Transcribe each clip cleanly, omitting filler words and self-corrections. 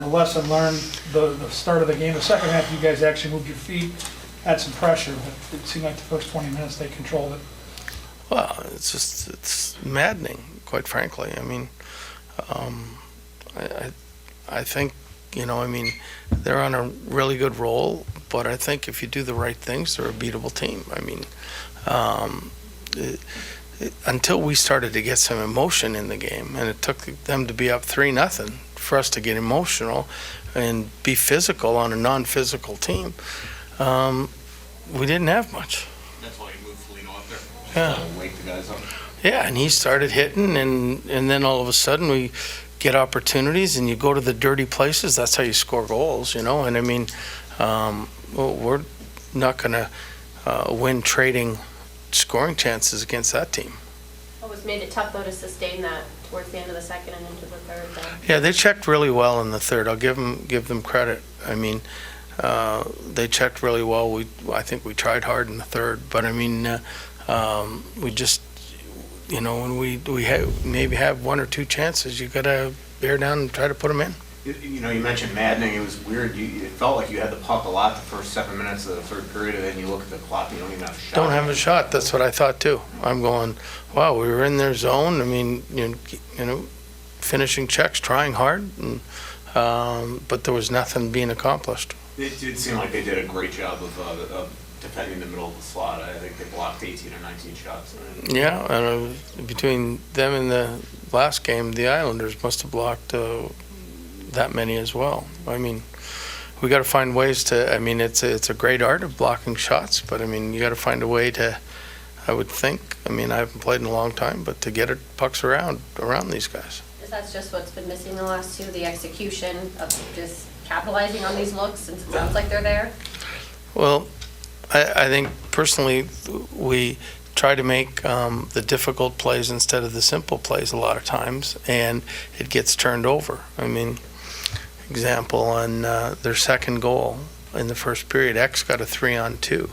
The lesson learned, the start of the game, the second half, you guys actually moved your feet, had some pressure, but it seemed like the first 20 minutes they controlled it. Well, it's maddening, quite frankly. I mean, I think, they're on a really good roll, but I think if you do the right things, they're a beatable team. I mean, until we started to get some emotion in the game, and it took them to be up 3-0 for us to get emotional and be physical on a non-physical team, we didn't have much. That's why you moved Foligno up there. Yeah. Wake the guys up. Yeah, and he started hitting, and then all of a sudden we get opportunities, and you go to the dirty places. That's how you score goals, And I mean, we're not going to win trading scoring chances against that team. What was made it tough, though, to sustain that towards the end of the second and into the third, then? Yeah, they checked really well in the third. I'll give them credit. I mean, they checked really well. I think we tried hard in the third, but I mean, we just, when we maybe have one or two chances, you got to bear down and try to put them in. You mentioned maddening. It was weird. It felt like you had the puck a lot the first 7 minutes of the third period, and then you look at the clock and you don't even have a shot. Don't have a shot. That's what I thought too. I'm going, wow, we were in their zone. I mean, finishing checks, trying hard, and, but there was nothing being accomplished. It did seem like they did a great job of defending the middle of the slot. I think they blocked 18 or 19 shots. Yeah, and between them and the last game, the Islanders must have blocked that many as well. I mean, we got to find ways to. I mean, it's a great art of blocking shots, but I mean, you got to find a way to. I would think. I mean, I haven't played in a long time, but to get it pucks around these guys. Is that just what's been missing the last two, the execution of just capitalizing on these looks, since it sounds like they're there? Well, I think personally we try to make the difficult plays instead of the simple plays a lot of times, and it gets turned over. I mean, example, on their second goal in the first period, X got a 3-on-2,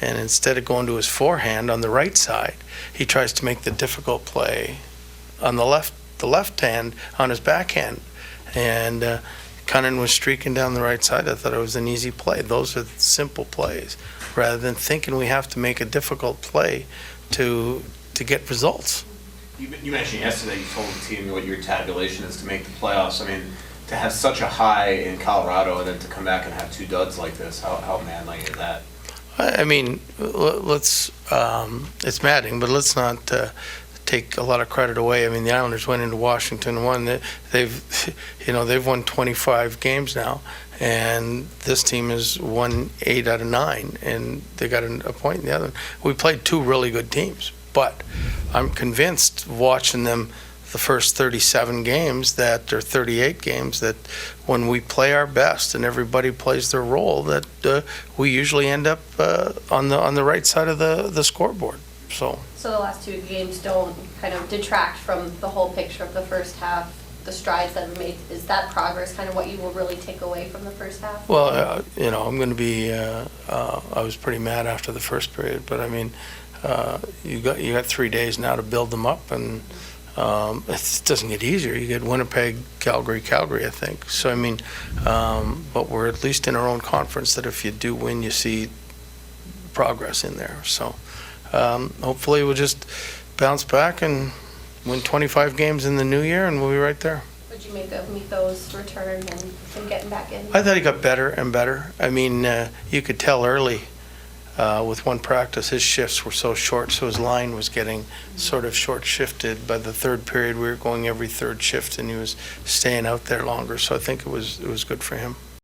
and instead of going to his forehand on the right side, he tries to make the difficult play on the left hand on his backhand, and Cunnin was streaking down the right side. I thought it was an easy play. Those are simple plays, rather than thinking we have to make a difficult play to get results. You mentioned yesterday you told the team what your tabulation is to make the playoffs. I mean, to have such a high in Colorado and then to come back and have two duds like this, how manly is that? I mean, let's. It's maddening, but let's not take a lot of credit away. I mean, the Islanders went into Washington and won. They've won 25 games now, and this team has won 8 out of 9, and they got a point in the other. We played two really good teams, but I'm convinced watching them the first 37 games or 38 games that when we play our best and everybody plays their role, that we usually end up on the right side of the scoreboard. So the last two games don't kind of detract from the whole picture of the first half, the strides that were made. Is that progress kind of what you will really take away from the first half? Well, I'm going to be. I was pretty mad after the first period, but I mean, you got 3 days now to build them up, and it doesn't get easier. You get Winnipeg, Calgary, I think. So I mean, but we're at least in our own conference that if you do win, you see progress in there. So hopefully we'll just bounce back and win 25 games in the new year, and we'll be right there. Would you make those return and getting back in? I thought he got better and better. I mean, you could tell early with one practice, his shifts were so short, so his line was getting sort of short-shifted. By the third period, we were going every third shift, and he was staying out there longer. So I think it was good for him.